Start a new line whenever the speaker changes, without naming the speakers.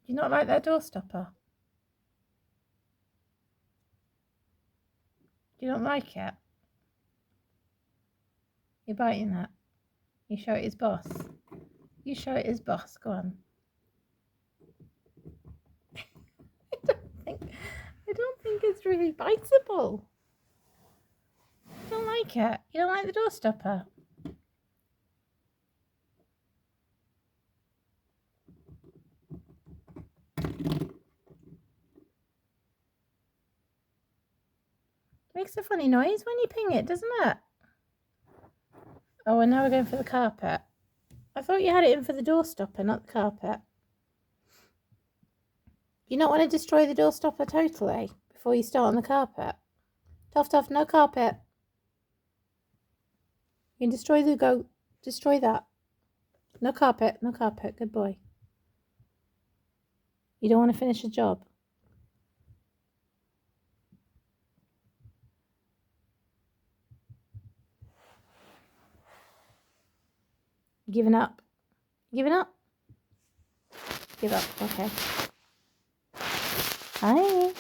Do you not like that door stopper? Do you not like it? You're biting that. You show it his boss. You show it his boss. Go on. I don't think it's really biteable. You don't like it. You don't like the door stopper. Makes a funny noise when you ping it, doesn't it? Oh, and now we're going for the carpet. I thought you had it in for the door stopper, not the carpet. You not want to destroy the door stopper totally before you start on the carpet? Tough, no carpet. You can destroy that. No carpet, good boy. You don't want to finish the job. Giving up. Give up, okay. Hi.